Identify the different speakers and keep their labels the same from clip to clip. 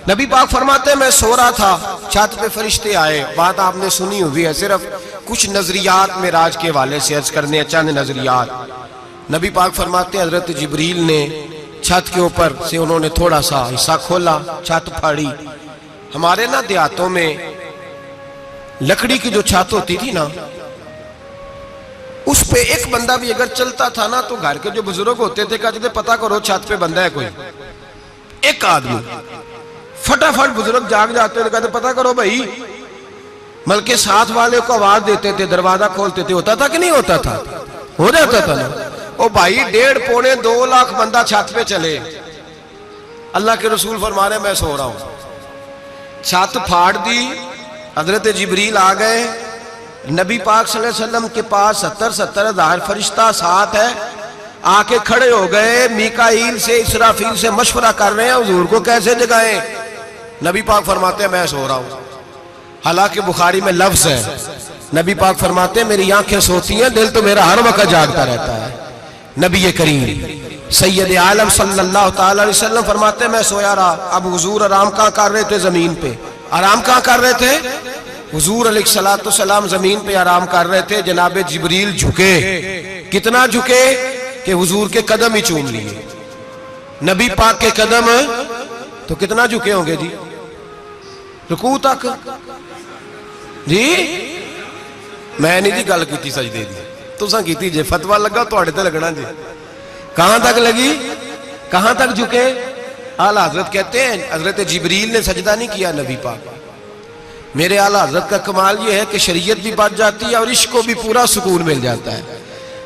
Speaker 1: نبی پاک فرماتے ہیں میں سو رہا تھا، چھت پہ فرشتے آئے. بات آپ نے سنی ہوئی ہے، صرف کچھ نظریات معراج کے حوالے سے عرض کرنے ہیں، چند نظریات. نبی پاک فرماتے ہیں حضرت جبریل نے چھت کے اوپر سے انہوں نے تھوڑا سا حصہ کھولا، چھت پھاڑی. ہمارے نا دیہاتوں میں لکڑی کی جو چھت ہوتی تھی نا، اس پہ ایک بندہ بھی اگر چلتا تھا نا تو گھر کے جو بزرگ ہوتے تھے کہتے تھے پتہ کرو چھت پہ بندہ ہے کوئی. ایک آدمی فٹافٹ بزرگ جاگ جاتے تھے، کہتے پتہ کرو بھائی. بلکہ ساتھ والے کو آواز دیتے تھے، دروازہ کھولتے تھے. ہوتا تھا کہ نہیں ہوتا تھا؟ ہو جاتا تھا نا. او بھائی 1.5 پونے 2 لاکھ بندہ چھت پہ چلے. اللہ کے رسول فرما رہے ہیں میں سو رہا ہوں. چھت پھاڑ دی، حضرت جبریل آ گئے. نبی پاک صلی اللہ علیہ وسلم کے پاس 70 ہزار فرشتہ ساتھ ہے، آ کے کھڑے ہو گئے. میکائیل سے اسرافیل سے مشورہ کر رہے ہیں حضور کو کیسے جگائیں. نبی پاک فرماتے ہیں میں سو رہا ہوں. حالانکہ بخاری میں لفظ ہے، نبی پاک فرماتے ہیں میری آنکھیں سوتی ہیں، دل تو میرا ہر وقت جاگتا رہتا ہے. نبی کریم سید عالم صلی اللہ تعالی علیہ وسلم فرماتے ہیں میں سویا رہا. اب حضور آرام کہاں کر رہے تھے؟ زمین پہ. آرام کہاں کر رہے تھے؟ حضور علیہ السلام زمین پہ آرام کر رہے تھے. جناب جبریل جھکے. کتنا جھکے کہ حضور کے قدم ہی چوم لیے. نبی پاک کے قدم تو کتنا جھکے ہوں گے جی؟ رکوع تک. جی میں نہیں جی گل کی سجدے دی، تساں کیتی جے. فتویٰ لگا تواڈے تے لگنا جی. کہاں تک لگی؟ کہاں تک جھکے؟ اعلیٰ حضرت کہتے ہیں حضرت جبریل نے سجدہ نہیں کیا نبی پاک. میرے اعلیٰ حضرت کا کمال یہ ہے کہ شریعت بھی بچ جاتی ہے اور عشق کو بھی پورا سکون مل جاتا ہے.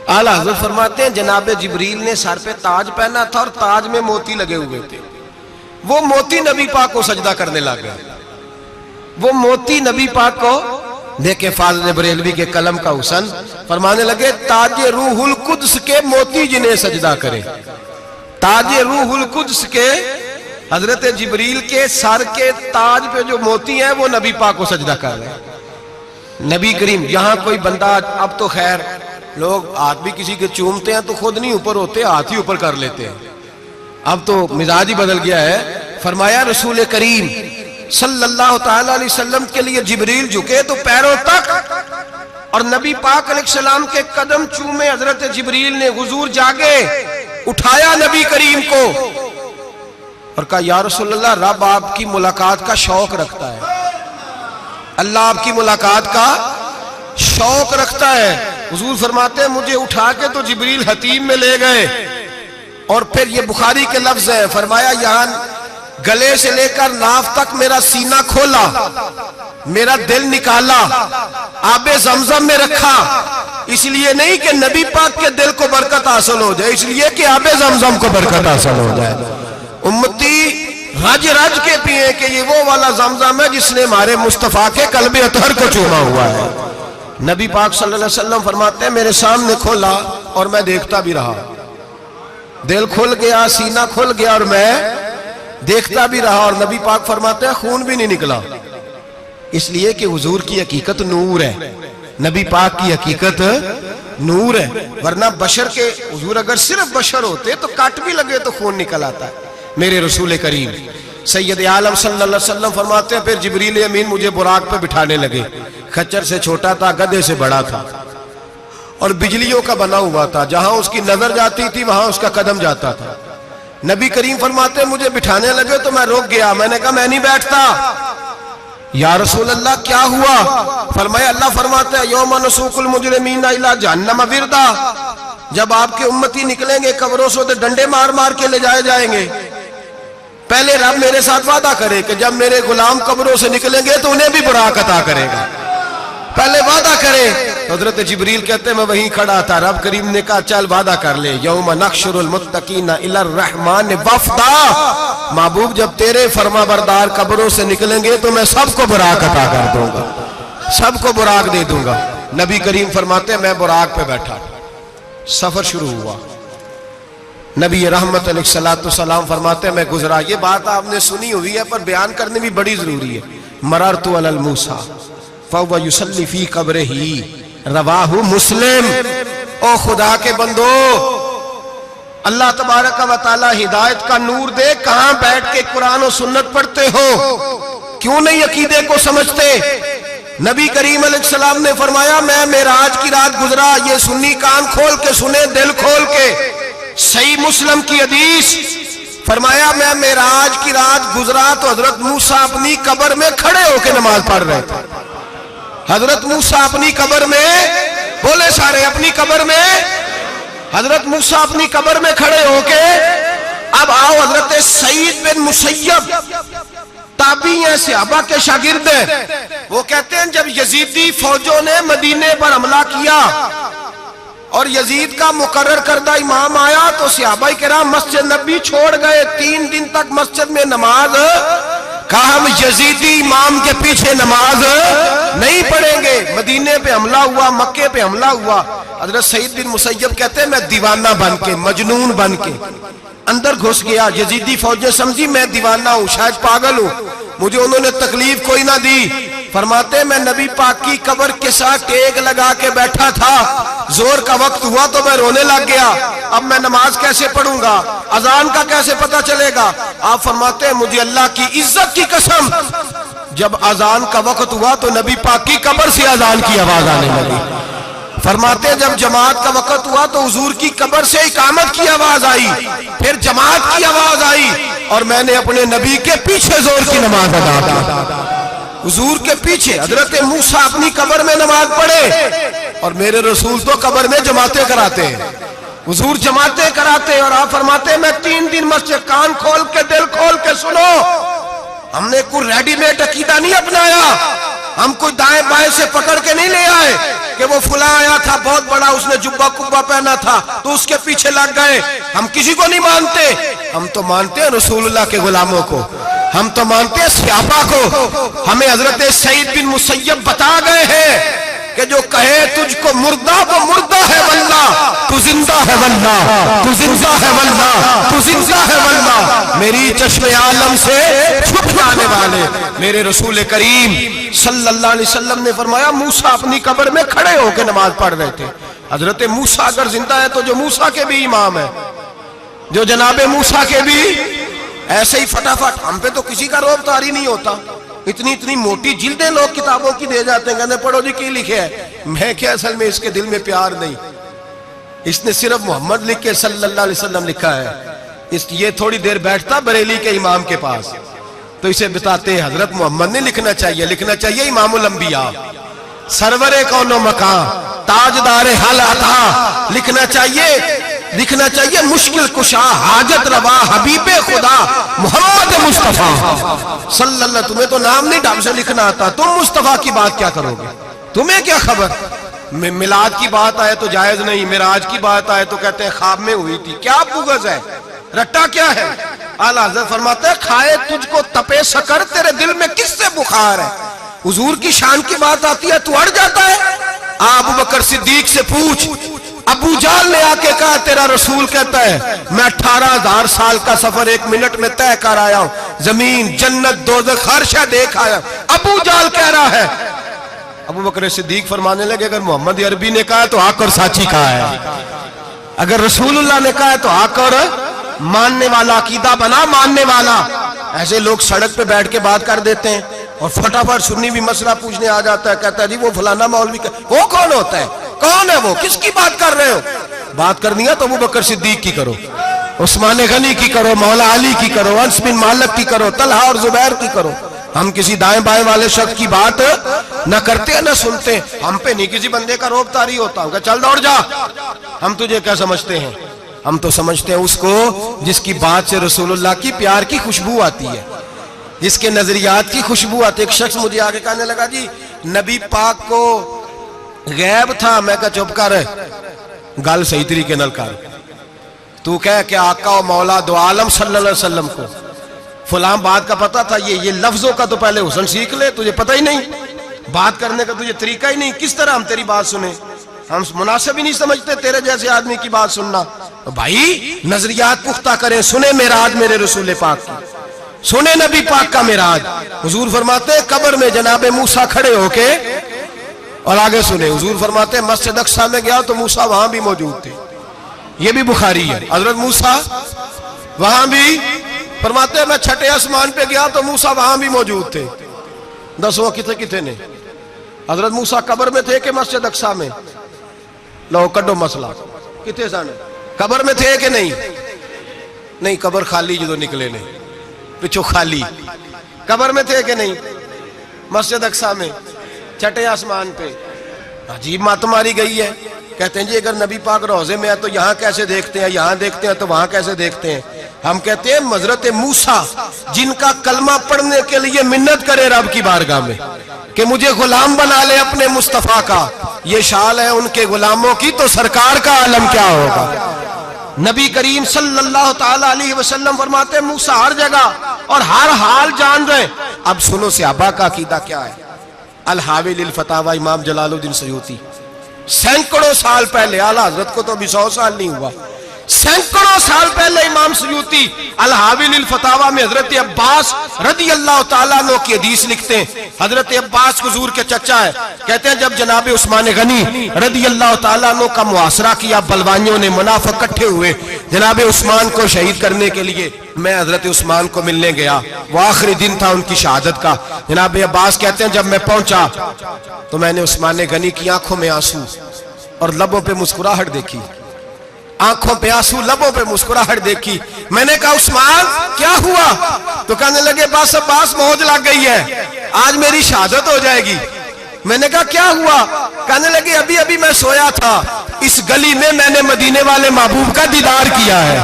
Speaker 1: اعلیٰ حضرت فرماتے ہیں جناب جبریل نے سر پہ تاج پہنا تھا اور تاج میں موتی لگے ہوئے تھے. وہ موتی نبی پاک کو سجدہ کرنے لگ گئے. وہ موتی نبی پاک کو دیکھیں. فاضل بریلوی کے قلم کا حسن فرمانے لگے تاج روح القدس کے موتی جنہیں سجدہ کرے. تاج روح القدس کے حضرت جبریل کے سر کے تاج پہ جو موتی ہیں وہ نبی پاک کو سجدہ کر رہے ہیں. نبی کریم یہاں کوئی بندہ، اب تو خیر لوگ ہاتھ بھی کسی کے چومتے ہیں تو خود نہیں اوپر ہوتے، ہاتھ ہی اوپر کر لیتے ہیں. اب تو مزاج ہی بدل گیا ہے. فرمایا رسول کریم صلی اللہ تعالی علیہ وسلم کے لیے جبریل جھکے تو پیروں تک، اور نبی پاک علیہ السلام کے قدم چومے. حضرت جبریل نے حضور جاگے، اٹھایا نبی کریم کو اور کہا یا رسول اللہ رب آپ کی ملاقات کا شوق رکھتا ہے. اللہ آپ کی ملاقات کا شوق رکھتا ہے. حضور فرماتے ہیں مجھے اٹھا کے تو جبریل حتیم میں لے گئے. اور پھر یہ بخاری کے لفظ ہے، فرمایا یہاں گلے سے لے کر ناف تک میرا سینہ کھولا، میرا دل نکالا، آب زمزم میں رکھا. اس لیے نہیں کہ نبی پاک کے دل کو برکت حاصل ہو جائے، اس لیے کہ آب زمزم کو برکت حاصل ہو جائے. امتی رج رج کے پیئے کہ یہ وہ والا زمزم ہے جس نے ہمارے مصطفیٰ کے قلب اطہر کو چوما ہوا ہے. نبی پاک صلی اللہ علیہ وسلم فرماتے ہیں میرے سامنے کھولا اور میں دیکھتا بھی رہا. دل کھل گیا، سینہ کھل گیا اور میں دیکھتا بھی رہا. اور نبی پاک فرماتے ہیں خون بھی نہیں نکلا، اس لیے کہ حضور کی حقیقت نور ہے. نبی پاک کی حقیقت نور ہے. ورنہ بشر کے حضور اگر صرف بشر ہوتے تو کٹ بھی لگے تو خون نکل آتا ہے. میرے رسول کریم سید عالم صلی اللہ علیہ وسلم فرماتے ہیں پھر جبریل امین مجھے براق پہ بٹھانے لگے. خچر سے چھوٹا تھا، گدھے سے بڑا تھا اور بجلیوں کا بنا ہوا تھا. جہاں اس کی نظر جاتی تھی وہاں اس کا قدم جاتا تھا. نبی کریم فرماتے ہیں مجھے بٹھانے لگے تو میں رک گیا. میں نے کہا میں نہیں بیٹھتا. یا رسول اللہ کیا ہوا؟ فرمایا اللہ فرماتے ہیں یوم نسوق المجرمین الی جہنم وردا. جب آپ کے امتی نکلیں گے قبروں سے تو ڈنڈے مار مار کے لے جائے جائیں گے. پہلے رب میرے ساتھ وعدہ کرے کہ جب میرے غلام قبروں سے نکلیں گے تو انہیں بھی براق عطا کرے گا. پہلے وعدہ کرے. حضرت جبریل کہتے ہیں میں وہیں کھڑا تھا. رب کریم نے کہا چل وعدہ کر لے. یوم نحشر المتقین الی الرحمن وفدا. محبوب جب تیرے فرما بردار قبروں سے نکلیں گے تو میں سب کو براق عطا کر دوں گا، سب کو براق دے دوں گا. نبی کریم فرماتے ہیں میں براق پہ بیٹھا. سفر شروع ہوا. نبی رحمت علیہ السلام فرماتے ہیں میں گزرا. یہ بات آپ نے سنی ہوئی ہے پر بیان کرنے بھی بڑی ضروری ہے. مررت علی الموسیٰ فَهُوَ يُصَلِّ فِي قَبْرِهِ رواہ مسلم. او خدا کے بندو اللہ تبارک و تعالی ہدایت کا نور دے، کہاں بیٹھ کے قرآن و سنت پڑھتے ہو؟ کیوں نہیں عقیدے کو سمجھتے؟ نبی کریم علیہ السلام نے فرمایا میں معراج کی رات گزرا، یہ سنی کان کھول کے سنے، دل کھول کے، صحیح مسلم کی حدیث، فرمایا میں معراج کی رات گزرا تو حضرت موسیٰ اپنی قبر میں کھڑے ہو کے نماز پڑھ رہے تھے۔ حضرت موسیٰ اپنی قبر میں، بولے سارے، اپنی قبر میں، حضرت موسیٰ اپنی قبر میں کھڑے ہو کے، اب آؤ حضرت سعید بن مسیب تابعی ہیں، صحابہ کے شاگرد ہیں، وہ کہتے ہیں جب یزیدی فوجوں نے مدینے پر حملہ کیا اور یزید کا مقرر کردہ امام آیا تو صحابہ کرام مسجد نبی چھوڑ گئے، 3 دن تک مسجد میں نماز، کہا ہم یزیدی امام کے پیچھے نماز نہیں پڑھیں گے۔ مدینے پہ حملہ ہوا، مکے پہ حملہ ہوا، حضرت سعید بن مسیب کہتے ہیں میں دیوانہ بن کے، مجنون بن کے اندر گھس گیا، یزیدی فوجیں سمجھی میں دیوانہ ہوں، شاید پاگل ہوں، مجھے انہوں نے تکلیف کوئی نہ دی۔ فرماتے میں نبی پاک کی قبر کے ساتھ ٹیک لگا کے بیٹھا تھا، زور کا وقت ہوا تو میں رونے لگ گیا، اب میں نماز کیسے پڑھوں گا، اذان کا کیسے پتہ چلے گا؟ آپ فرماتے ہیں مجھے اللہ کی عزت کی قسم، جب اذان کا وقت ہوا تو نبی پاک کی قبر سے اذان کی آواز آنے لگی۔ فرماتے ہیں جب جماعت کا وقت ہوا تو حضور کی قبر سے اقامت کی آواز آئی، پھر جماعت کی آواز آئی، اور میں نے اپنے نبی کے پیچھے زور کی نماز ادا کی۔ حضور کے پیچھے حضرت موسیٰ اپنی قبر میں نماز پڑھے، اور میرے رسول تو قبر میں جماعتیں کراتے ہیں، حضور جماعتیں کراتے، اور آپ فرماتے ہیں میں 3 دن مسجد، کان کھول کے دل کھول کے سنو، ہم نے کوئی ریڈی میڈ عقیدہ نہیں اپنایا، ہم کوئی دائیں بائیں سے پکڑ کے نہیں لے آئے کہ وہ فلاں آیا تھا بہت بڑا، اس نے جبہ کبہ پہنا تھا تو اس کے پیچھے لگ گئے۔ ہم کسی کو نہیں مانتے، ہم تو مانتے ہیں رسول اللہ کے غلاموں کو، ہم تو مانتے ہیں صحابہ کو۔ ہمیں حضرت سعید بن مسیب بتا گئے ہیں کہ جو کہے تجھ کو مردہ وہ مردہ ہے واللہ، تو زندہ ہے واللہ، تو زندہ ہے واللہ، تو زندہ ہے واللہ، میری چشم عالم سے چھپ جانے والے میرے رسول کریم صلی اللہ علیہ وسلم نے فرمایا موسیٰ اپنی قبر میں کھڑے ہو کے نماز پڑھ رہے تھے۔ حضرت موسیٰ اگر زندہ ہے تو جو موسیٰ کے بھی امام ہے، جو جناب موسیٰ کے بھی، ایسے ہی فٹافٹ ہم پہ تو کسی کا روب طاری نہیں ہوتا، اتنی موٹی جلدیں لوگ کتابوں کی دے جاتے ہیں، کہتے ہیں پڑھو جی کی لکھے ہے، میں کیا اصل میں اس کے دل میں پیار نہیں، اس نے صرف محمد لکھ کے صلی اللہ علیہ وسلم لکھا ہے، یہ تھوڑی دیر بیٹھتا بریلی کے امام کے پاس تو اسے بتاتے ہیں حضرت محمد نے لکھنا چاہیے، لکھنا چاہیے امام الانبیاء، سرور کون و مکان، تاجدار حال عطا، لکھنا چاہیے مشکل کشا، حاجت روا، حبیب خدا محمد مصطفیٰ صلی اللہ۔ تمہیں تو نام نہیں ڈھنگ سے لکھنا آتا، تم مصطفیٰ کی بات کیا کرو گے؟ تمہیں کیا خبر؟ میلاد کی بات آئے تو جائز نہیں، معراج کی بات آئے تو کہتے ہیں خواب میں ہوئی تھی، کیا بغض ہے، رٹا کیا ہے؟ اعلیٰ حضرت فرماتے ہیں کھائے تجھ کو تپے سکر، تیرے دل میں کس سے بخار ہے؟ حضور کی شان کی بات آتی ہے تو اڑ جاتا ہے۔ ابو بکر صدیق سے پوچھ، ابو جہل نے آ کے کہا تیرا رسول کہتا ہے میں 18,000 سال کا سفر 1 منٹ میں طے کر آیا ہوں، زمین جنت دوزخ ہر شے دیکھ آیا، ابو جہل کہہ رہا ہے۔ ابو بکر صدیق فرمانے لگے اگر محمد عربی نے کہا تو آ کر ساچی کہا ہے، اگر رسول اللہ نے کہا ہے تو آ کر ماننے والا، عقیدہ بنا ماننے والا۔ ایسے لوگ سڑک پہ بیٹھ کے بات کر دیتے ہیں اور فٹافٹ سنی بھی مسئلہ پوچھنے آ جاتا ہے، کہتا ہے جی وہ فلانا مولوی، وہ کون ہوتا ہے، کون ہے وہ، کس کی بات کر رہے ہو؟ بات کرنی ہے تو ابو بکر صدیق کی کرو، عثمان غنی کی کرو، مولا علی کی کرو، انس بن مالک کی کرو، طلحہ اور زبیر کی کرو۔ ہم کسی دائیں بائیں والے شخص کی بات نہ کرتے نہ سنتے، ہم پہ نہیں کسی بندے کا روب طاری ہوتا، کہ چل دوڑ جا، ہم تجھے کیا سمجھتے ہیں؟ ہم تو سمجھتے ہیں اس کو جس کی بات سے رسول اللہ کی پیار کی خوشبو آتی ہے، جس کے نظریات کی خوشبو آتی ہے۔ ایک شخص مجھے آگے کہنے لگا جی نبی پاک کو غیب تھا، میں کہا چپ کر، گل صحیح طریقے نال کر، تو کہہ کہ آقا و مولا دو عالم صلی اللہ علیہ وسلم کو فلاں بات کا پتہ تھا، یہ لفظوں کا تو پہلے حسن سیکھ لے، تجھے پتہ ہی نہیں، بات کرنے کا تجھے طریقہ ہی نہیں، کس طرح ہم تیری بات سنیں؟ ہم مناسب ہی نہیں سمجھتے تیرے جیسے آدمی کی بات سننا۔ بھائی نظریات پختہ کریں، سنیں معراج میرے رسول پاک کی، سنیں نبی پاک کا معراج۔ حضور فرماتے قبر میں جناب موسیٰ کھڑے ہو کے، اور آگے سنیں حضور فرماتے مسجد اقصی میں گیا تو موسیٰ وہاں بھی موجود تھے، یہ بھی بخاری ہے. حضرت موسیٰ وہاں بھی فرماتے ہیں میں چھٹے آسمان پہ گیا تو موسیٰ وہاں بھی موجود تھے. دسو کتنے نے؟ حضرت موسیٰ قبر میں تھے کہ مسجد اقصی میں؟ لو کڈو مسئلہ. کتنے سن؟ قبر میں تھے کہ نہیں؟ نہیں، قبر خالی جدو نکلے نے پچھو خالی. قبر میں تھے کہ نہیں؟ مسجد اقصی میں چھٹے آسمان پہ. عجیب مات ماری گئی ہے. کہتے ہیں جی اگر نبی پاک روضے میں ہے تو یہاں کیسے دیکھتے ہیں، یہاں دیکھتے ہیں تو وہاں کیسے دیکھتے ہیں؟ ہم کہتے ہیں حضرت موسیٰ جن کا کلمہ پڑھنے کے لیے منت کرے رب کی بارگاہ میں کہ مجھے غلام بنا لے اپنے مصطفیٰ کا، یہ شان ہے ان کے غلاموں کی، تو سرکار کا عالم کیا ہوگا؟ نبی کریم صلی اللہ تعالی علیہ وسلم فرماتے ہیں موسیٰ ہر جگہ اور ہر حال جان رہے. اب سنو صحابہ کا عقیدہ کیا ہے. الحاوی للفتاوی امام جلال الدین سیوطی سینکڑوں سال پہلے، اعلیٰ حضرت کو تو ابھی 100 سال نہیں ہوا، سینکڑوں سال پہلے امام سیوطی الحاوی للفتاوی میں حضرت عباس رضی اللہ تعالیٰ عنہ کی حدیث لکھتے ہیں. حضرت عباس حضور کے چچا ہے. کہتے ہیں جب جناب عثمان غنی رضی اللہ تعالیٰ عنہ کا محاصرہ کیا، بلوانیوں نے منافق اکٹھے ہوئے جناب عثمان کو شہید کرنے کے لیے، میں حضرت عثمان کو ملنے گیا، وہ آخری دن تھا ان کی شہادت کا. جناب عباس کہتے ہیں جب میں پہنچا تو میں نے عثمان غنی کی آنکھوں میں آنسو اور لبوں پہ مسکراہٹ دیکھی. آنکھوں پہ آنسو، لبوں پہ مسکراہٹ دیکھی. میں نے کہا عثمان کیا ہوا؟ تو کہنے لگے بس عباس موج لگ گئی ہے، آج میری شہادت ہو جائے گی. میں نے کہا کیا ہوا؟ کہنے لگے ابھی میں سویا تھا، اس گلی میں میں نے مدینے والے محبوب کا دیدار کیا ہے،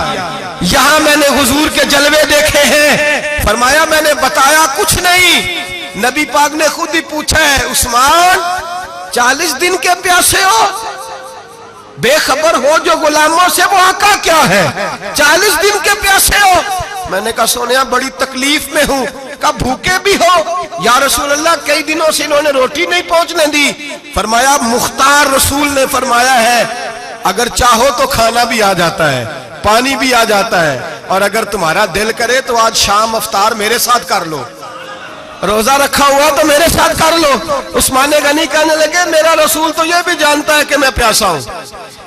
Speaker 1: یہاں میں نے حضور کے جلوے دیکھے ہیں. فرمایا میں نے بتایا کچھ نہیں. نبی پاک نے خود ہی پوچھا ہے عثمان 40 دن کے پیاسے ہو؟ بے خبر ہو جو غلاموں سے، وہ آقا کیا ہے؟ 40 دن کے پیاسے ہو؟ میں نے کہا سونیا بڑی تکلیف میں ہوں. کہا بھوکے بھی ہو؟ یا رسول اللہ کئی دنوں سے انہوں نے روٹی نہیں پہنچنے دی. فرمایا مختار رسول نے فرمایا ہے اگر چاہو تو کھانا بھی آ جاتا ہے، پانی بھی آ جاتا ہے، اور اگر تمہارا دل کرے تو آج شام افطار میرے ساتھ کر لو، روزہ رکھا ہوا تو میرے ساتھ کر لو. عثمان غنی کہنے لگے میرا رسول تو یہ بھی جانتا ہے کہ میں پیاسا ہوں،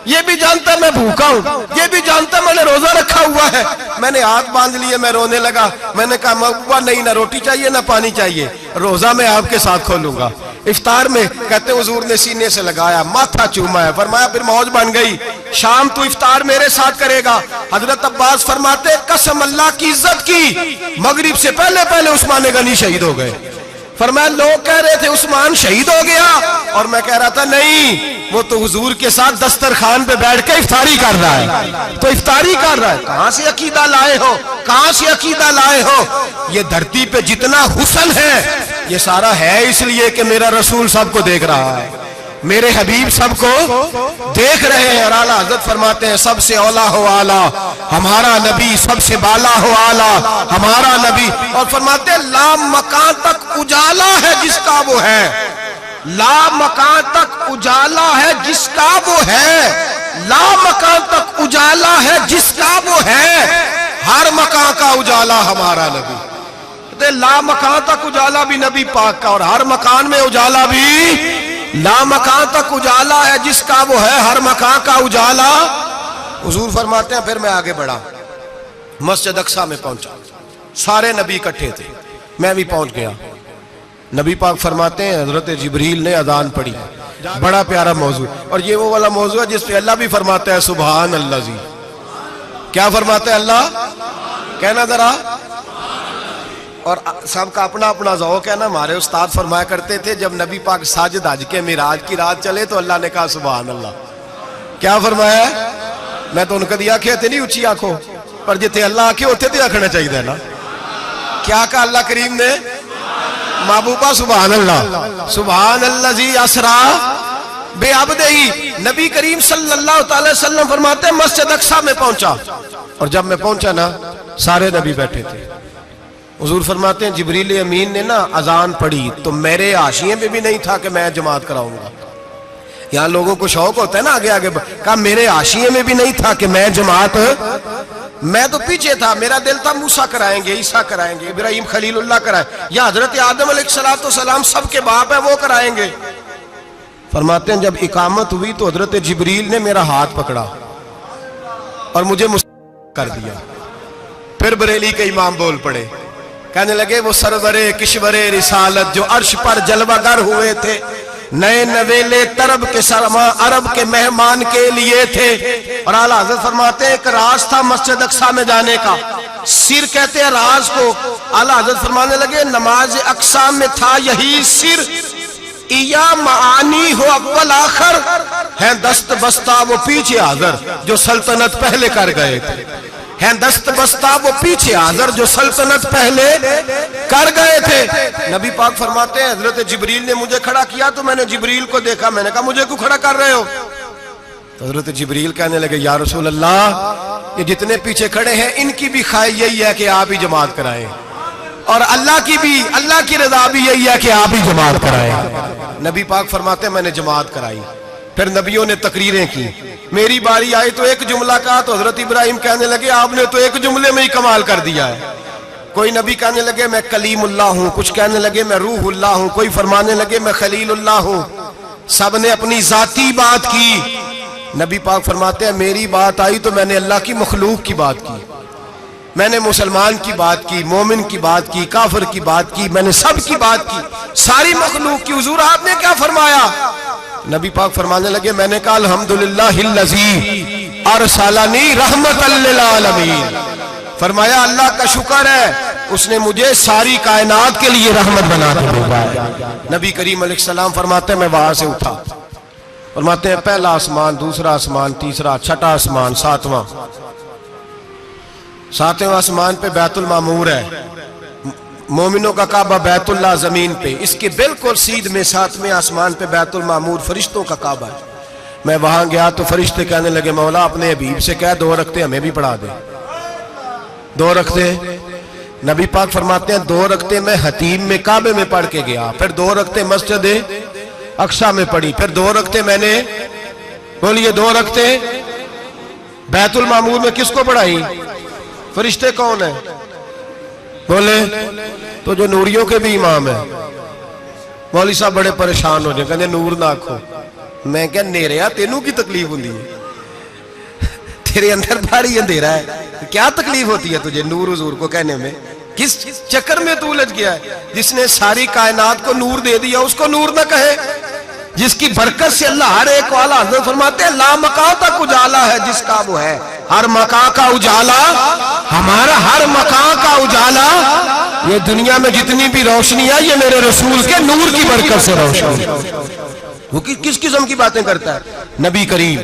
Speaker 1: یہ بھی جانتا ہے میں بھوکا ہوں، یہ بھی جانتا ہے میں نے روزہ رکھا ہوا ہے. میں نے ہاتھ باندھ لیے، میں رونے لگا. میں نے کہا محبوبہ نہیں، نہ روٹی چاہیے نہ پانی چاہیے، روزہ میں آپ کے ساتھ کھولوں گا. افطار میں کہتے حضور نے سینے سے لگایا، ماتھا چوما ہے. فرمایا پھر موج بن گئی، شام تو افطار میرے ساتھ کرے گا. حضرت عباس فرماتے قسم اللہ کی عزت کی مغرب سے پہلے عثمان غنی شہید ہو گئے. فرمایا لوگ کہہ رہے تھے عثمان شہید ہو گیا، اور میں کہہ رہا تھا نہیں، وہ تو حضور کے ساتھ دسترخوان پہ بیٹھ کے افطاری کر رہا ہے. تو افطاری کر رہا ہے. کہاں سے عقیدہ لائے ہو؟ کہاں سے عقیدہ لائے ہو؟ یہ دھرتی پہ جتنا حسن ہے یہ سارا ہے اس لیے کہ میرا رسول سب کو دیکھ رہا ہے، میرے حبیب سب کو دیکھ رہے ہیں. اور اعلیٰ حضرت فرماتے ہیں سب سے اولا ہو اعلیٰ ہمارا نبی، سب سے بالا ہو اعلیٰ ہمارا نبی. اور فرماتے ہیں لا مکان تک اجالا ہے جس کا وہ ہے، لا مکان تک اجالا ہے جس کا وہ ہے، لا مکان تک اجالا ہے جس کا وہ ہے، ہر مکان کا اجالا ہمارا نبی. لا مکان تک اجالا بھی نبی پاک کا، اور ہر مکان میں اجالا بھی، لا مکان تک اجالا ہے جس کا وہ ہے، ہر مکان کا اجالا. حضور فرماتے ہیں پھر میں آگے بڑھا، مسجد اقصی میں پہنچا، سارے نبی اکٹھے تھے، میں بھی پہنچ گیا. نبی پاک فرماتے ہیں حضرت جبریل نے اذان پڑھی. بڑا پیارا موضوع، اور یہ وہ والا موضوع ہے جس پہ اللہ بھی فرماتا ہے سبحان اللہ جی. کیا فرماتا ہے اللہ؟ کہنا ذرا. اور سب کا اپنا اپنا ذوق ہے نا. ہمارے استاد فرمایا کرتے تھے جب نبی پاک ساجد حج کے معراج کی رات چلے تو اللہ نے کہا سبحان اللہ. کیا فرمایا؟ میں تو ان کو دیا کہ نہیں اچھی آنکھوں پر جتنے اللہ آنکھیں ہوتے تھے آنکھنا چاہیے نا. کیا کہا اللہ کریم نے؟ محبوبہ سبحان اللہ. سبحان اللہ جی اسرا بے عبدہی. نبی کریم صلی اللہ تعالی وسلم فرماتے ہیں مسجد اقصی میں پہنچا، اور جب میں پہنچا نا سارے نبی بیٹھے تھے. حضور فرماتے ہیں جبریل امین نے نا اذان پڑھی تو میرے حاشیے میں بھی نہیں تھا کہ میں جماعت کراؤں گا. یہاں لوگوں کو شوق ہوتا ہے نا آگے آگے، کہا میرے حاشیے میں بھی نہیں تھا کہ میں جماعت، میں تو پیچھے تھا. میرا دل تھا موسیٰ کرائیں گے، عیسیٰ کرائیں گے، ابراہیم خلیل اللہ کرائیں، یا حضرت آدم علیہ السلام سب کے باپ ہے وہ کرائیں گے. فرماتے ہیں جب اقامت ہوئی تو حضرت جبریل نے میرا ہاتھ پکڑا اور مجھے کر دیا. پھر بریلی کے امام بول پڑے, کہنے لگے وہ سرور کشور رسالت جو عرش پر جلوہ گر ہوئے تھے, نئے نویلے طرب کے سرما عرب کے مہمان کے لیے تھے. اور اعلیٰ حضرت فرماتے ہیں ایک راز تھا مسجد اقصی میں جانے کا, سر کہتے ہیں راز کو. اعلیٰ حضرت فرمانے لگے نماز اقصی میں تھا یہی سر, یا معانی ہو اول آخر, ہیں دست بستہ وہ پیچھے حاضر جو سلطنت پہلے کر گئے تھے. ہیں دست بستہ وہ پیچھے حاضر جو سلطنت پہلے کر گئے تھے. نبی پاک فرماتے ہیں حضرت جبریل نے مجھے کھڑا کیا تو میں نے جبریل کو دیکھا, میں نے کہا مجھے کیوں کھڑا کر رہے ہو؟ تو حضرت جبریل کہنے لگے یا رسول اللہ, یہ جتنے پیچھے کھڑے ہیں ان کی بھی خواہش یہی ہے کہ آپ ہی جماعت کرائیں, اور اللہ کی رضا بھی یہی ہے کہ آپ ہی جماعت کرائیں. نبی پاک فرماتے ہیں میں نے جماعت کرائی. پھر نبیوں نے تقریریں کی, میری باری آئی تو ایک جملہ کہا تو حضرت ابراہیم کہنے لگے آپ نے تو ایک جملے میں ہی کمال کر دیا ہے. کوئی نبی کہنے لگے میں کلیم اللہ ہوں, کچھ کہنے لگے میں روح اللہ ہوں, کوئی فرمانے لگے میں خلیل اللہ ہوں. سب نے اپنی ذاتی بات کی. نبی پاک فرماتے ہیں میری بات آئی تو میں نے اللہ کی مخلوق کی بات کی, میں نے مسلمان کی بات کی, مومن کی بات کی, کافر کی بات کی, میں نے سب کی بات کی, ساری مخلوق کی. حضور آپ نے کیا فرمایا؟ نبی پاک فرمانے لگے میں نے کہا الحمدللہ الذی ارسلنی رحمت للعالمین. فرمایا اللہ کا شکر ہے اس نے مجھے ساری کائنات کے لیے رحمت بنا کے بھیجا ہے. نبی کریم علیہ السلام فرماتے ہیں میں وہاں سے اٹھا, فرماتے ہیں پہلا آسمان, دوسرا آسمان, تیسرا, چھٹا آسمان, ساتواں آسمان پہ بیت المعمور ہے, مومنوں کا کعبہ بیت اللہ زمین پہ, اس کے بالکل سیدھ میں ساتویں آسمان پہ بیت المعمور فرشتوں کا کعبہ ہے. میں وہاں گیا تو فرشتے کہنے لگے مولا اپنے حبیب سے کہہ 2 رکعتیں ہمیں بھی پڑھا دے. 2 رکعتیں. نبی پاک فرماتے ہیں 2 رکعتیں میں حتیم میں کعبے میں پڑھ کے گیا, پھر 2 رکعتیں مسجد اقصی میں پڑھی, پھر 2 رکعتیں میں نے, بولیے 2 رکعتیں بیت المعمور میں کس کو پڑھائی؟ فرشتے کون ہیں بولے؟ تو جو نوریوں کے بھی امام ہیں. مولوی صاحب بڑے پریشان ہو جائے, کہنے نور نہ آکھو. میں کہا نیریا تینوں کی تکلیف ہوندی ہے, تیرے اندر بھاری اندھیرا ہے, کیا تکلیف ہوتی ہے تجھے نور حضور کو کہنے میں؟ کس چکر میں تو الجھ گیا ہے؟ جس نے ساری کائنات کو نور دے دیا اس کو نور نہ کہے, جس کی برکت سے اللہ ہر ایک والا. حضرت فرماتے ہیں لا مکان تک اجالا ہے جس کا وہ ہے, ہر مکان کا اجالا ہمارا, ہر مکان کا اجالا. یہ دنیا میں جتنی بھی روشنی ہے یہ میرے رسول کے نور کی برکت سے روشنی. وہ کس قسم کی باتیں کرتا ہے؟ نبی کریم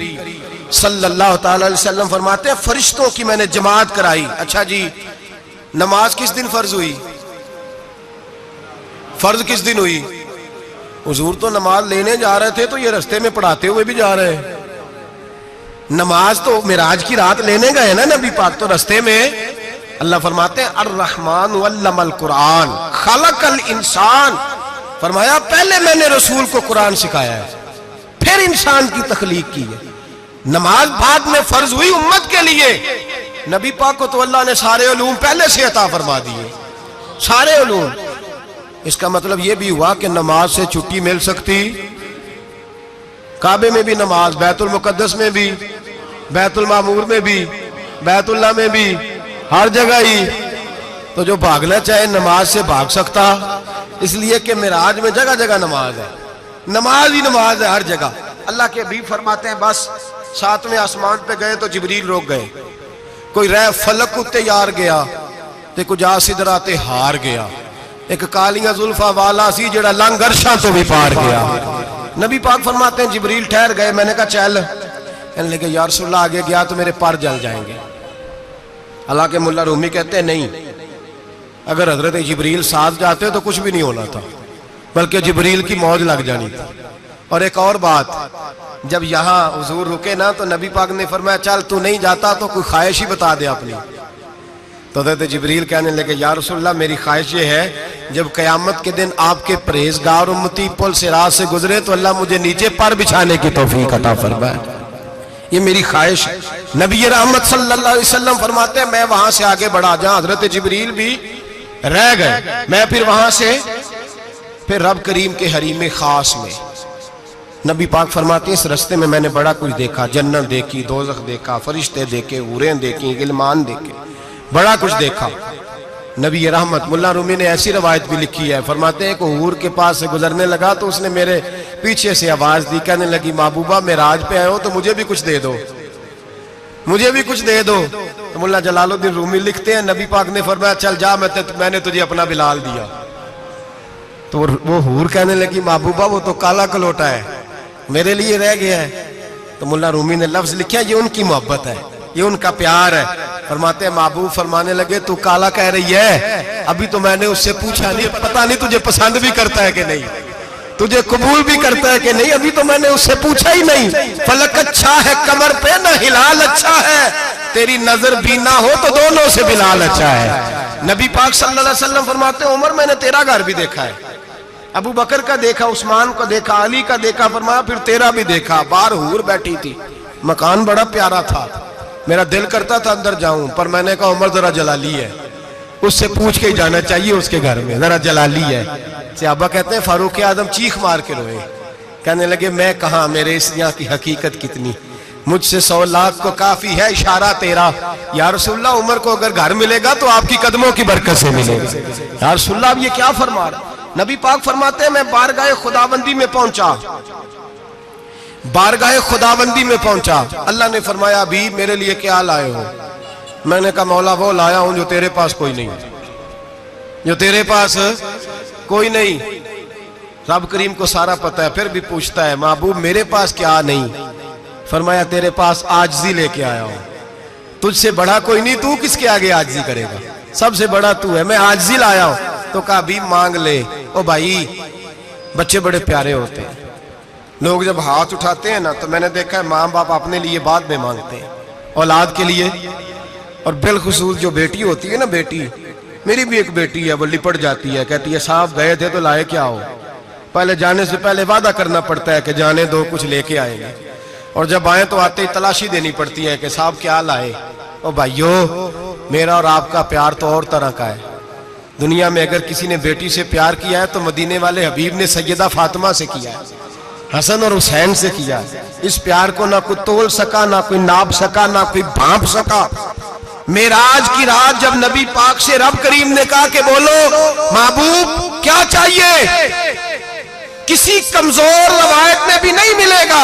Speaker 1: صلی اللہ تعالی علیہ وسلم فرماتے ہیں فرشتوں کی میں نے جماعت کرائی. اچھا جی, نماز کس دن فرض ہوئی؟ فرض کس دن ہوئی؟ حضور تو نماز لینے جا رہے تھے تو یہ رستے میں پڑھاتے ہوئے بھی جا رہے ہیں. نماز تو معراج کی رات لینے گئے نا نبی پاک, تو رستے میں اللہ فرماتے ہیں الرحمن علم القرآن خلق الانسان. فرمایا پہلے میں نے رسول کو قرآن سکھایا ہے, پھر انسان کی تخلیق کی ہے. نماز بعد میں فرض ہوئی امت کے لیے. نبی پاک کو تو اللہ نے سارے علوم پہلے سے عطا فرما دیے, سارے علوم. اس کا مطلب یہ بھی ہوا کہ نماز سے چھٹی مل سکتی. کعبے میں بھی نماز, بیت المقدس میں بھی, بیت المعمور میں بھی, بیت اللہ میں بھی, ہر جگہ ہی. تو جو بھاگنا چاہے نماز سے بھاگ سکتا, اس لیے کہ معراج میں جگہ جگہ نماز ہے, نماز ہی نماز ہے ہر جگہ. اللہ کے حبیب فرماتے ہیں بس 7ویں آسمان پہ گئے تو جبریل روک گئے. کوئی رہ فلک کو تیار گیا تے کچھ سدرا تے ہار گیا. ایک کالیاں زلفا والا سی جڑا لنگ عرشاں تو بھی پار گیا. نبی پاک فرماتے ہیں جبریل ٹھہر گئے. میں نے کہا چل, کہنے لگے یا رسول اللہ آگے گیا تو میرے پر جل جائیں گے. حالانکہ ملا رومی کہتے ہیں نہیں, اگر حضرت جبریل ساتھ جاتے تو کچھ بھی نہیں ہونا تھا, بلکہ جبریل کی موج لگ جانی تھی. اور ایک اور بات, جب یہاں حضور رکے نا تو نبی پاک نے فرمایا چل تو نہیں جاتا تو کوئی خواہش ہی بتا دے اپنی. تو حضرت جبریل کہنے لگے یا رسول اللہ میری خواہش یہ ہے جب قیامت کے دن آپ کے پرہیزگار امتی پل صراط سے گزرے تو اللہ مجھے نیچے پر بچھانے کی توفیق عطا فرمائے, یہ میری خواہش ہے. نبی رحمت صلی اللہ علیہ وسلم فرماتے ہیں میں وہاں سے آگے بڑھا, جہاں حضرت جبریل بھی رہ گئے, میں پھر وہاں سے پھر رب کریم کے حریم خاص میں نبی پاک فرماتے ہیں اس رستے میں میں نے بڑا کچھ دیکھا، جنت دیکھی، دوزخ دیکھا، فرشتے دیکھے، حوریں دیکھی، غلمان دیکھے، بڑا کچھ دیکھا۔ نبی رحمت ملا رومی نے ایسی روایت بھی لکھی ہے، فرماتے ہیں کہ حور کے پاس سے گزرنے لگا تو اس نے میرے پیچھے سے آواز دی، کہنے لگی محبوبہ معراج پہ آئے ہو تو مجھے بھی کچھ دے دو، مجھے بھی کچھ دے دو۔ تو ملا جلال الدین رومی لکھتے ہیں نبی پاک نے فرمایا چل جا، میں نے تجھے اپنا بلال دیا۔ تو وہ حور کہنے لگی محبوبہ وہ تو کالا کلوٹا ہے، میرے لیے رہ گیا ہے۔ تو ملا رومی نے لفظ لکھا یہ ان کی محبت ہے، یہ ان کا پیار ہے۔ فرماتے ہیں محبوب فرمانے لگے تو کالا کہہ رہی ہے، ابھی تو میں نے اس سے پوچھا نہیں، پتہ نہیں تجھے پسند بھی کرتا ہے کہ نہیں، تجھے قبول بھی کرتا ہے کہ نہیں، ابھی تو میں نے اس سے پوچھا ہی نہیں۔ فلک اچھا ہے کمر پہ نہ ہلال اچھا ہے، تیری نظر بھی نہ ہو تو دونوں سے بلال اچھا ہے۔ نبی پاک صلی اللہ علیہ وسلم فرماتے ہیں عمر میں نے تیرا گھر بھی دیکھا ہے، ابو بکر کا دیکھا، عثمان کا دیکھا، علی کا دیکھا، فرمایا پھر تیرا بھی دیکھا۔ باہر حور بیٹھی تھی، مکان بڑا پیارا تھا، میرا دل کرتا تھا اندر جاؤں، پر میں نے کہا عمر ذرا جلالی ہے، اس سے پوچھ کے ہی جانا چاہیے اس کے گھر میں، ذرا جلالی ہے۔ صحابہ کہتے ہیں فاروق اعظم چیخ مار کے روئے، کہنے لگے میں کہاں، میرے اس یہاں کی حقیقت کتنی، مجھ سے 100 لاکھ کو کافی ہے اشارہ تیرا۔ یا رسول اللہ عمر کو اگر گھر ملے گا تو آپ کی قدموں کی برکت سے ملے گا۔ یا رسول اللہ اب یہ کیا فرما رہا؟ نبی پاک فرماتے ہیں میں بارگاہ خداوندی میں پہنچا، بارگاہ خداوندی میں پہنچا، اللہ نے فرمایا ابھی میرے لیے کیا لائے ہو؟ میں نے کہا مولا وہ لایا ہوں جو تیرے پاس کوئی نہیں، جو تیرے پاس کوئی نہیں۔ رب کریم کو سارا پتہ ہے، پھر بھی پوچھتا ہے محبوب میرے پاس کیا نہیں؟ فرمایا تیرے پاس عاجزی لے کے آیا ہوں، تجھ سے بڑا کوئی نہیں، تو کس کے آگے عاجزی کرے گا، سب سے بڑا تو ہے، میں عاجزی لایا ہوں۔ تو کہا بھی مانگ لے۔ او بھائی بچے بڑے پیارے ہوتے ہیں، لوگ جب ہاتھ اٹھاتے ہیں نا تو میں نے دیکھا ہے ماں باپ اپنے لیے بعد میں مانگتے ہیں، اولاد کے لیے، اور بالخصوص جو بیٹی ہوتی ہے نا، بیٹی میری بھی ایک بیٹی ہے، وہ لپٹ جاتی ہے، کہتی ہے صاحب گئے تھے تو لائے کیا ہو؟ پہلے جانے سے پہلے وعدہ کرنا پڑتا ہے کہ جانے دو کچھ لے کے آئیں گے، اور جب آئیں تو آتے ہی تلاشی دینی پڑتی ہے کہ صاحب کیا لائے۔ او بھائیو میرا اور آپ کا پیار تو اور طرح کا ہے، دنیا میں اگر کسی نے بیٹی سے پیار کیا ہے تو مدینے والے حبیب نے سیدہ فاطمہ سے کیا ہے، حسن اور حسین سے کیا ہے۔ اس پیار کو نہ کوئی تول سکا، نہ کوئی ناپ سکا، نہ کوئی بھانپ سکا۔ معراج کی رات جب نبی پاک سے رب کریم نے کہا کہ بولو محبوب کیا چاہیے، کسی کمزور روایت میں بھی نہیں ملے گا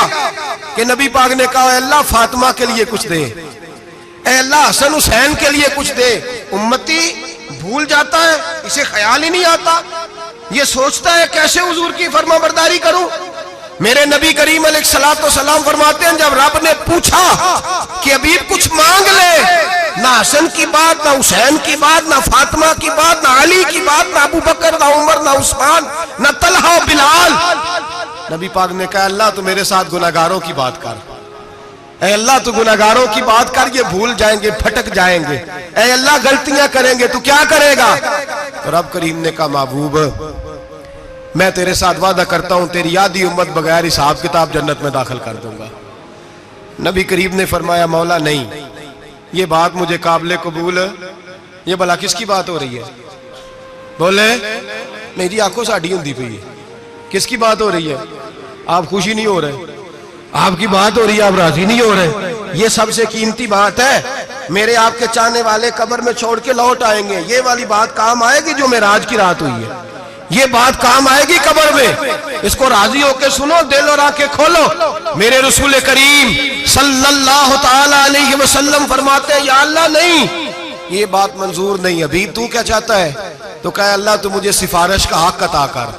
Speaker 1: کہ نبی پاک نے کہا اے اللہ فاطمہ کے لیے کچھ دے، اے اللہ حسن حسین کے لیے کچھ دے۔ امتی بھول جاتا ہے، اسے خیال ہی نہیں آتا، یہ سوچتا ہے کیسے حضور کی فرما برداری کروں۔ میرے نبی کریم علیہ السلام فرماتے ہیں جب رب نے پوچھا کہ ابھی کچھ مانگ لے، نہ حسن کی بات، نہ حسین کی بات، نہ فاطمہ کی بات، نہ علی کی بات، نہ ابو بکر، نہ عمر، نہ عثمان، نہ طلحہ و بلال، نبی پاک نے کہا اللہ تو میرے ساتھ گناہگاروں کی بات کر، اے اللہ تو گناہگاروں کی بات کر، یہ بھول جائیں گے، پھٹک جائیں گے، اے اللہ غلطیاں کریں گے تو کیا کرے گا؟ تو رب کریم نے کہا محبوب میں تیرے ساتھ وعدہ کرتا ہوں تیری آدھی امت بغیر حساب کتاب جنت میں داخل کر دوں گا۔ نبی کریم نے فرمایا مولا نہیں، یہ بات مجھے قابل قبول ہے، یہ بھلا کس کی بات ہو رہی ہے؟ بولے میری آنکھوں ساڑھی ہوندی پئی ہے، کس کی بات ہو رہی ہے؟ آپ خوشی نہیں ہو رہے، آپ کی بات ہو رہی ہے، آپ راضی نہیں ہو رہے، یہ سب سے قیمتی بات ہے۔ میرے آپ کے چاہنے والے قبر میں چھوڑ کے لوٹ آئیں گے، یہ والی بات کام آئے گی جو معراج کی رات ہوئی ہے، یہ بات کام آئے گی قبر میں، اس کو راضی ہو کے سنو، دل اور آنکھیں کھولو۔ میرے رسول کریم صلی اللہ تعالی علیہ وسلم فرماتے ہیں یا اللہ نہیں، یہ بات منظور نہیں، ابھی تو کیا چاہتا ہے؟ تو کہا اللہ تو مجھے سفارش کا حق عطا کر،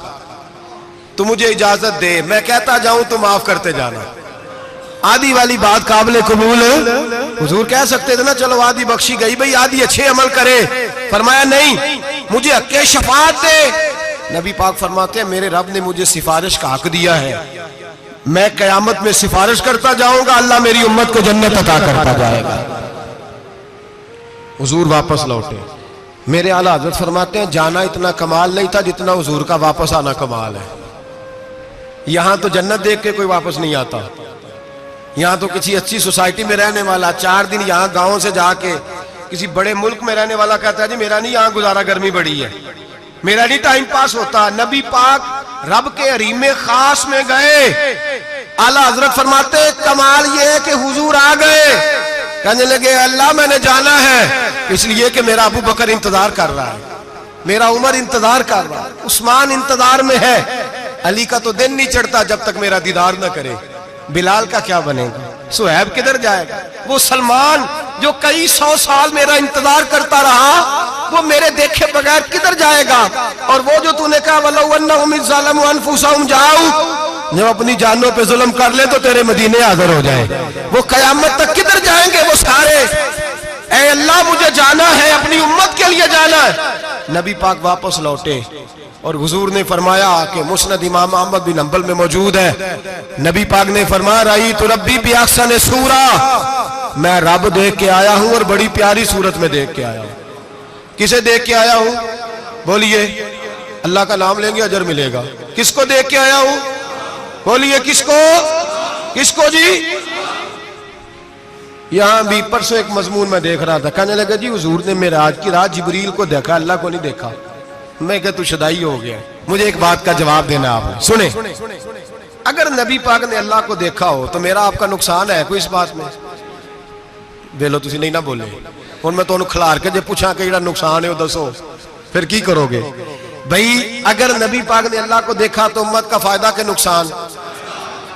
Speaker 1: تو مجھے اجازت دے، میں کہتا جاؤں تو معاف کرتے جانا۔ آدھی والی بات قابل قبول ہے، حضور کہہ سکتے تھے نا چلو آدھی بخشی گئی بھئی آدھی اچھے عمل کرے، فرمایا نہیں مجھے حق شفاعت دے۔ نبی پاک فرماتے ہیں میرے رب نے مجھے سفارش کا حق دیا ہے، میں قیامت میں سفارش کرتا جاؤں گا، اللہ میری امت کو جنت عطا کرتا جائے گا۔ حضور واپس لوٹے، میرے اعلیٰ حضرت فرماتے ہیں جانا اتنا کمال نہیں تھا جتنا حضور کا واپس آنا کمال ہے۔ یہاں تو جنت دیکھ کے کوئی واپس نہیں آتا، یہاں تو کسی اچھی سوسائٹی میں رہنے والا 4 دن یہاں گاؤں سے جا کے کسی بڑے ملک میں رہنے والا کہتا ہے جی میرا نہیں یہاں گزارا، گرمی بڑی ہے، میرا نہیں ٹائم پاس ہوتا۔ نبی پاک رب کے حریم خاص میں گئے، اعلیٰ حضرت فرماتے کمال یہ ہے کہ حضور آ گئے، کہنے لگے اللہ میں نے جانا ہے، اس لیے کہ میرا ابو بکر انتظار کر رہا ہے، میرا عمر انتظار کر رہا ہے، عثمان انتظار میں ہے، علی کا تو دن نہیں چڑھتا جب تک میرا دیدار نہ کرے، بلال کا کیا بنے گا، صہیب کدھر جائے گا، وہ سلمان جو کئی 100 سال میرا انتظار کرتا رہا وہ میرے دیکھے بغیر کدھر جائے گا، اور وہ جو تو نے کہا وَلَوْ أَنَّهُمْ إِذْ ظَلَمُوا أَنفُسَهُمْ جَاءُوا، جب اپنی جانوں پہ ظلم کر لے تو تیرے مدینے حاضر ہو جائیں، وہ قیامت تک کدھر جائیں گے وہ سارے، اے اللہ مجھے جانا ہے، اپنی امت کے لیے جانا ہے۔ نبی پاک واپس لوٹے اور حضور نے فرمایا کہ مسند امام احمد بن حنبل میں موجود ہے، نبی پاک نے فرمایا رأیت ربی بأحسن صورہ، میں رب دیکھ کے آیا ہوں اور بڑی پیاری صورت میں دیکھ کے آیا ہوں۔ کسے دیکھ کے آیا ہوں؟ بولیے، اللہ کا نام لیں گے اجر ملے گا۔ کس کو دیکھ کے آیا ہوں؟ بولیے کس کو؟ کس کو جی؟ یہاں بھی پرسوں ایک مضمون میں دیکھ رہا تھا، کہنے لگا جی حضور نے معراج کی رات جبریل کو دیکھا، اللہ کو نہیں دیکھا۔ میں کہا تو شدائی ہو گیا، مجھے ایک بات کا جواب دینا آپ سنیں، اگر نبی پاک نے اللہ کو دیکھا ہو تو میرا آپ کا نقصان ہے کوئی اس بات میں؟ ویلو تسی نہیں نہ بولے ہن میں تو کھلار کے جے پوچھاں کہ جڑا نقصان ہے وہ دسو پھر کی کرو گے؟ بھئی اگر نبی پاک نے اللہ کو دیکھا تو امت کا فائدہ کہ نقصان؟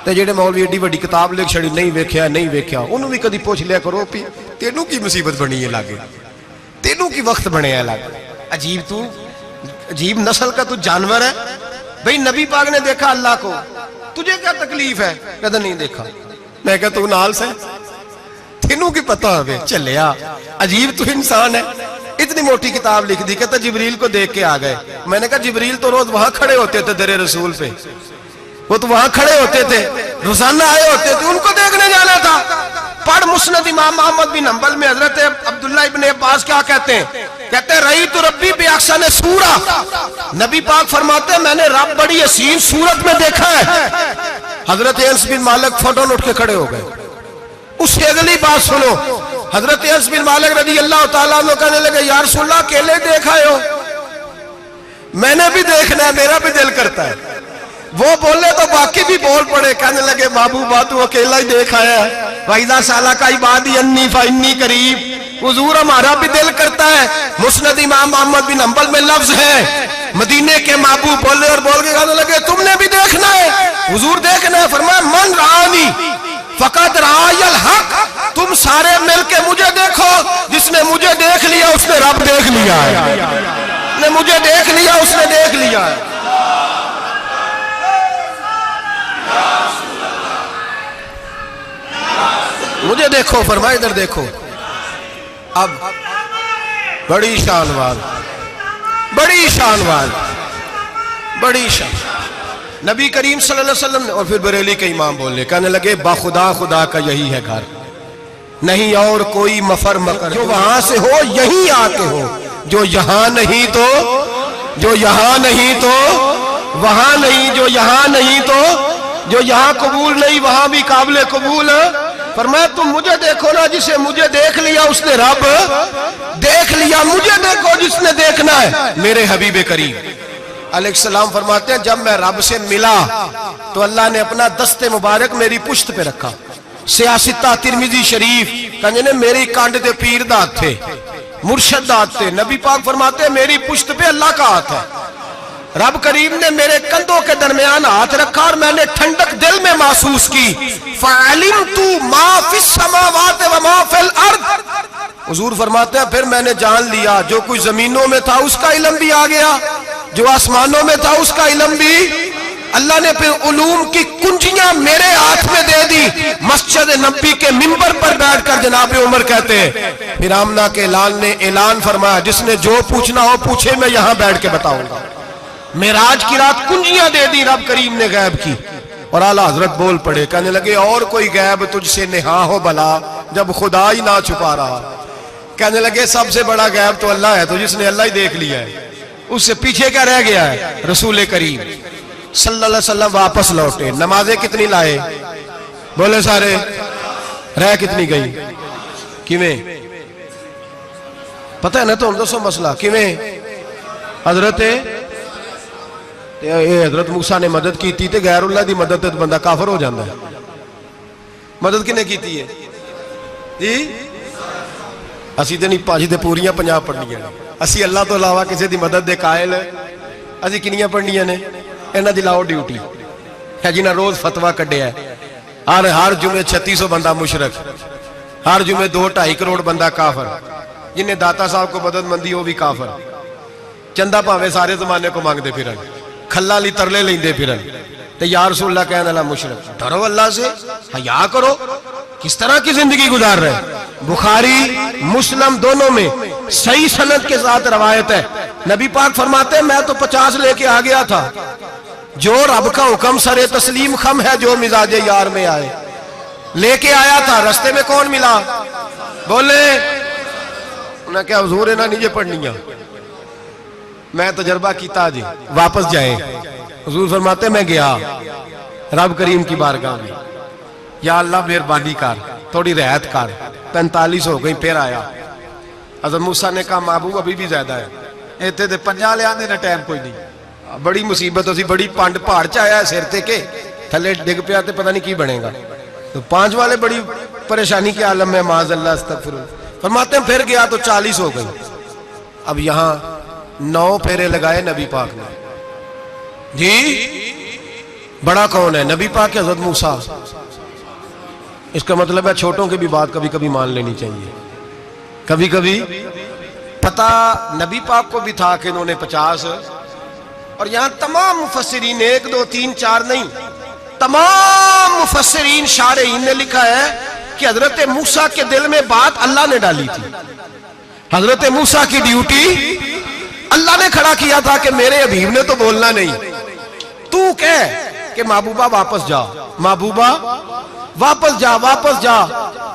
Speaker 1: تے جڑے مولوی ایڈی وڈی کتاب لکھ چھڑی نہیں ویکھیا نہیں ویکھیا انہوں بھی کدی پوچھ لیا کرو پی تینوں کی مصیبت بنی ہے لاگے، تینوں کی وقت بنے ہے لاگے، عجیب تو عجیب نسل کا تو جانور ہے۔ بھئی نبی پاک نے دیکھا اللہ کو، تجھے کیا تکلیف ہے؟ کہتا نہیں دیکھا۔ میں کہا تو نال سے تینوں کی پتہ ہوئے چلیا، عجیب تو انسان ہے۔ اتنی موٹی کتاب لکھ دی، کہتا جبریل کو دیکھ کے آ گئے۔ میں نے کہا جبریل تو روز وہاں کھڑے ہوتے تھے در رسول پہ، وہ تو وہاں کھڑے ہوتے تھے، روزانہ آئے ہوتے تھے، ان کو دیکھنے جانا تھا۔ پڑھ مسند امام احمد بن حنبل میں حضرت عبداللہ ابن عباس کیا کہتے ہیں؟ کہتے ہیں رأیت ربی بأحسن صورہ، نبی پاک فرماتے ہیں میں نے رب بڑی حسین صورت میں دیکھا ہے۔ حضرت انس بن مالک فوٹون اٹھ کے کھڑے ہو گئے۔ اس سے اگلی بات سنو، حضرت انس بن مالک رضی اللہ تعالیٰ عنہ کہنے لگے یا رسول اللہ اکیلے دیکھا ہو؟ میں نے بھی دیکھنا ہے، میرا بھی دل کرتا ہے۔ وہ بولے تو باقی بھی بول پڑے، کہنے لگے محبوبہ تو اکیلا ہی دیکھ آیا ہے، وَإِذَا سَأَلَكَ عِبَادِي عَنِّي فَإِنِّي قَرِيبٌ، حضور ہمارا بھی دل کرتا ہے۔ مسند امام احمد بن حنبل میں لفظ ہے، مدینے کے محبوب بولے اور بول کے کہنے لگے تم نے بھی دیکھنا ہے؟ حضور دیکھنا ہے، فرمایا من رآنی فقط رآی الحق، تم سارے مل کے مجھے دیکھو، جس نے مجھے دیکھ لیا اس نے رب دیکھ لیا ہے، جس نے مجھے دیکھ لیا اس نے دیکھ لیا ہے۔ مجھے دیکھو، فرمائے ادھر دیکھو۔ اب بڑی شان وال، بڑی شان وال، بڑی شان، نبی کریم صلی اللہ علیہ وسلم نے، اور پھر بریلی کے امام بولے، کہنے لگے باخدا خدا کا یہی ہے گھر، نہیں اور کوئی مفر مکر، جو وہاں سے ہو یہیں آتے ہو، جو یہاں نہیں تو، جو یہاں نہیں تو وہاں نہیں، جو یہاں نہیں تو جو یہاں قبول نہیں وہاں بھی قابل قبول ہے۔ فرمایا تم مجھے دیکھو نا، جسے مجھے دیکھ لیا اس نے رب دیکھ لیا، مجھے دیکھو جس نے دیکھنا ہے میرے حبیب کریم علیہ السلام۔ فرماتے ہیں جب میں رب سے ملا تو اللہ نے اپنا دست مبارک میری پشت پہ رکھا، سیاستہ ترمذی شریف، کہنے میری کانڈ دے پیر دات تھے، مرشد دات تھے، نبی پاک فرماتے ہیں میری پشت پہ اللہ کا ہاتھ ہے، رب کریم نے میرے کندھوں کے درمیان ہاتھ رکھا اور میں نے ٹھنڈک دل میں محسوس کی، فَعَلِمْتُ مَا فِي السَّمَاوَاتِ وَمَا فِي الْأَرْضِ، حضور فرماتے ہیں پھر میں نے جان لیا جو کچھ زمینوں میں تھا اس کا علم بھی آ گیا، جو آسمانوں میں تھا اس کا علم بھی، اللہ نے پھر علوم کی کنجیاں میرے ہاتھ میں دے دی۔ مسجد نبی کے منبر پر بیٹھ کر جناب عمر کہتے ہیں پھر آمنہ کے لال نے اعلان فرمایا جس نے جو پوچھنا ہو پوچھے، میں یہاں بیٹھ کے بتاؤں گا۔ معراج کی رات کنجیاں دے دی رب کریم نے غیب کی، اور اعلیٰ حضرت بول پڑے، کہنے لگے اور کوئی غیب تجھ سے نہا ہو بھلا جب خدا ہی نہ چھپا رہا، کہنے لگے سب سے بڑا غیب تو اللہ ہے، تو جس نے اللہ ہی دیکھ لیا ہے اس سے پیچھے کیا رہ گیا ہے؟ رسول کریم صلی اللہ علیہ وسلم واپس لوٹے، نمازیں کتنی لائے؟ بولے سارے، رہ کتنی گئی؟ کیویں پتہ ہے نا؟ تو ہم دوسو مسئلہ کیویں؟ حضرت یہ حضرت موسیٰ نے مدد کی تھی غیر اللہ دی مدد تے بندہ کافر ہو جاندہ ہے. مدد کنے کی تھی ہے جی؟ اسی تے نہیں پاجی تے پوریاں 50 پڑھنیاں نے. اسی اللہ تو علاوہ کسی دی مدد دے قائل اسی کنیاں پڑھنیاں نے. انہاں دی لاؤ ڈیوٹی ہے جنہاں روز فتویٰ کڈیا ہے. ہر جمعے 3600 بندہ مشرک, ہر جمعے 2-2.5 کروڑ بندہ کافر, جنہیں داتا صاحب کو مدد مندی وہ بھی کافر, چندہ پاوے سارے زمانے کو مانگ دے پھرن, کھلا لی ترلے لیں دے پھرن, تے یا رسول اللہ کہنے اللہ مشرک. ڈرو اللہ سے, حیا کرو. کس طرح کی زندگی گزار رہے؟ بخاری مسلم دونوں میں صحیح سند کے ساتھ روایت ہے. نبی پاک فرماتے ہیں میں تو 50 لے کے آ گیا تھا, جو رب کا حکم سرے تسلیم خم ہے جو مزاج یار میں آئے. لے کے آیا تھا, رستے میں کون ملا؟ بولے انہیں کیا حضور ہے نا نیجے پڑھنیاں, میں تجربہ کیتا جی واپس جائیں. حضور فرماتے میں گیا رب کریم کی بارگاہ میں, یا اللہ مہربانی کر تھوڑی رعایت کر. 45 ہو گئی پھر آیا. حضرت موسیٰ نے کہا محبوب ابھی بھی زیادہ ہے. ایتے دے 50 لے آنے نا ٹائم کوئی نہیں. بڑی مصیبت ہوسی, بڑی پانڈ پہاڑ چایا ہے سر تے کے تھلے ڈگ پیا تے پتہ نہیں کی بنے گا. تو 5 والے بڑی پریشانی کے عالم میں معاذ اللہ استغفر اللہ. فرماتے ہیں پھر گیا تو 40 ہو گئی. اب یہاں 9 پھیرے لگائے نبی پاک نے. جی بڑا کون ہے؟ نبی پاک حضرت موسیٰ. اس کا مطلب ہے چھوٹوں کی بھی بات کبھی کبھی مان لینی چاہیے. کبھی کبھی پتہ نبی پاک کو بھی تھا کہ انہوں نے 50, اور یہاں تمام مفسرین 1 2 3 4 نہیں, تمام مفسرین شارحین نے لکھا ہے کہ حضرت موسیٰ کے دل میں بات اللہ نے ڈالی تھی. حضرت موسیٰ کی ڈیوٹی اللہ نے کھڑا کیا تھا کہ میرے حبیب نے تو بولنا نہیں, تو کہہ کہ محبوبہ واپس جا, محبوبہ واپس جا, واپس جا.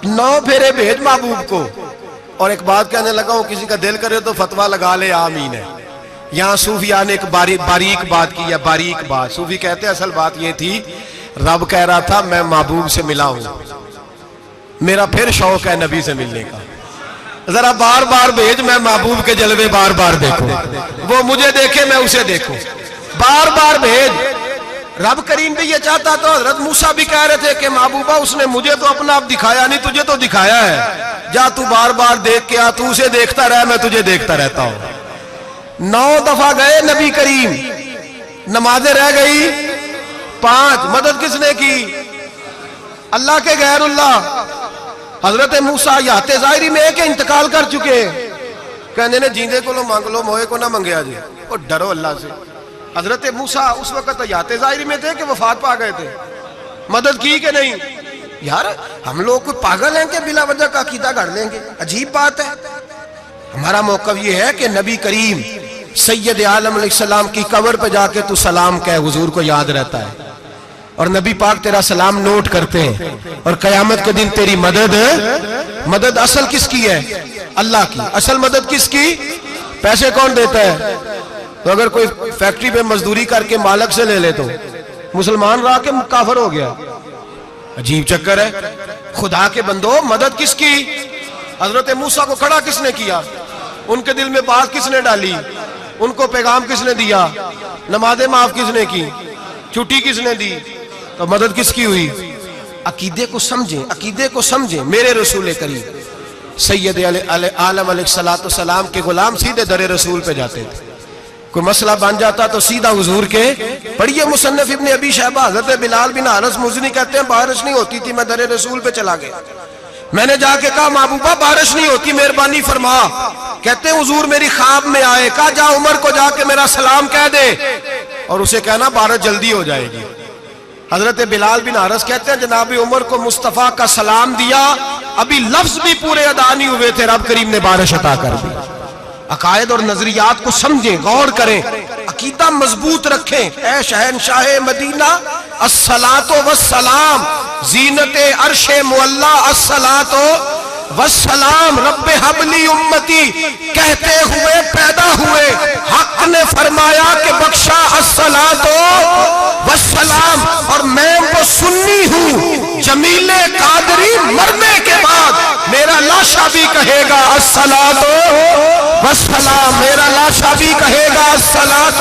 Speaker 1: 9 پھیرے بھیج محبوب کو. اور ایک بات کہنے لگا ہوں, کسی کا دل کرے تو فتویٰ لگا لے, آمین ہے. یہاں صوفیاء نے ایک باریک بات کی ہے, باریک بات. صوفی کہتے ہیں اصل بات یہ تھی رب کہہ رہا تھا میں محبوب سے ملا ہوں, میرا پھر شوق ہے نبی سے ملنے کا, ذرا بار بار بھیج, میں محبوب کے جلوے بار بار دیکھوں, وہ مجھے دیکھے میں اسے دیکھوں, بار بار بھیج. رب کریم بھی یہ چاہتا تو حضرت موسیٰ بھی کہہ رہے تھے کہ محبوبہ اس نے مجھے تو اپنا آپ دکھایا نہیں, تجھے تو دکھایا ہے, جا تو بار بار دیکھ کے آ, تو اسے دیکھتا رہ, میں تجھے دیکھتا رہتا ہوں. 9 دفعہ گئے نبی کریم, نمازیں رہ گئی 5. مدد کس نے کی؟ اللہ کے غیر اللہ. حضرت موسیٰ یات ظاہری میں کہ انتقال کر چکے, کہنے نے جیندے کو لو مانگ لو, موئے کو نہ منگیا جی. اور ڈرو اللہ سے. حضرت موسیٰ اس وقت یات ظاہری میں تھے کہ وفات پا گئے تھے. مدد کی کہ نہیں؟ یار ہم لوگ کوئی پاگل ہیں کہ بلا وجہ کا عقیدہ گھڑ لیں گے؟ عجیب بات ہے. ہمارا موقف یہ ہے کہ نبی کریم سید عالم علیہ السلام کی قبر پہ جا کے تو سلام کہے, حضور کو یاد رہتا ہے, اور نبی پاک تیرا سلام نوٹ کرتے ہیں, اور قیامت کے دن تیری مدد اصل کس کی ہے؟ اللہ کی. اصل مدد کس کی؟ پیسے کون دیتا ہے؟ تو اگر کوئی فیکٹری پہ مزدوری کر کے مالک سے لے لے تو مسلمان رہا کے کافر ہو گیا. عجیب چکر ہے. خدا کے بندو مدد کس کی؟ حضرت موسیٰ کو کھڑا کس نے کیا؟ ان کے دل میں بات کس نے ڈالی؟ ان کو پیغام کس نے دیا؟ نمازیں معاف کس نے کی؟ چھٹی کس نے دی؟ تو مدد کس کی ہوئی؟ عقیدے کو سمجھیں, عقیدے کو سمجھیں. میرے رسول کریم سید عالم علیہ السلام کے غلام سیدھے در رسول پہ جاتے تھے. کوئی مسئلہ بن جاتا تو سیدھا حضور کے. پڑھیے مصنف ابن ابی شیبہ, حضرت بلال بن حارث مزنی کہتے ہیں بارش نہیں ہوتی تھی, میں در رسول پہ چلا گیا, میں نے جا کے کہا محبوبہ بارش نہیں ہوتی مہربانی فرما. کہتے ہیں حضور میری خواب میں آئے, کہا جا عمر کو جا کے میرا سلام کہہ دے اور اسے کہنا بارش جلدی ہو جائے گی. حضرت بلال بن حارث کہتے ہیں جناب عمر کو مصطفیٰ کا سلام دیا, ابھی لفظ بھی پورے ادا نہیں ہوئے تھے, رب کریم نے بارش عطا کر دی. عقائد اور نظریات کو سمجھیں, غور کریں, عقیدہ مضبوط رکھیں. اے شہنشاہ مدینہ الصلاۃ والسلام, زینت عرش معلا الصلاۃ والسلام, رب حبلی امتی کہتے ہوئے پیدا ہوئے, حق نے فرمایا کہ بخشا الصلاۃ والسلام. اور میں وہ سنی ہوں جمیل قادری مرنے کے بعد میرا لاشا بھی کہے گا الصلاۃ والسلام, میرا لاشا بھی کہے گا الصلاۃ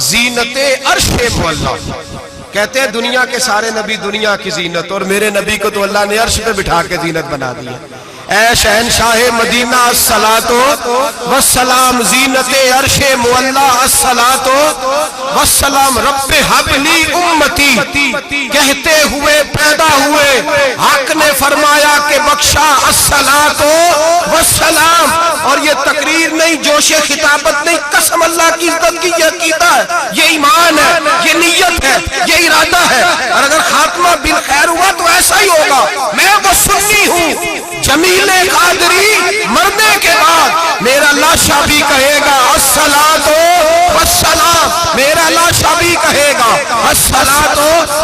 Speaker 1: زینت عرش مولا. کہتے ہیں دنیا کے سارے نبی دنیا کی زینت، اور میرے نبی کو تو اللہ نے عرش پہ بٹھا کے زینت بنا دیا. اے شہنشاہ مدینہ الصلاۃ والسلام، زینت عرش مولا الصلاۃ والسلام. رب حب لی امتی کہتے ہوئے پیدا ہوئے، حق نے فرمایا کہ بخشا الصلاۃ والسلام. اور یہ تقریر نہیں، جوش خطابت نہیں، قسم اللہ کی عزت کی، یہ عقیدہ ہے، یہ ایمان ہے، یہ نیت ہے، یہ ارادہ ہے. اور اگر خاتمہ بالخیر ہوا تو ایسا ہی ہوگا. میں وہ سنی ہوں، جمیل قادری مرنے کے بعد میرا لاشا بھی کہے گا الصلاۃ والسلام، میرا لاشا بھی کہے گا الصلاۃ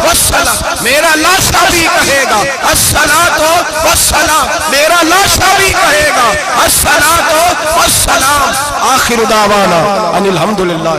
Speaker 1: والسلام، میرا لاشا بھی کہے گا الصلاۃ والسلام، میرا لاشا بھی کہے گا الصلاۃ والسلام. آخر دعوانا ان الحمدللہ.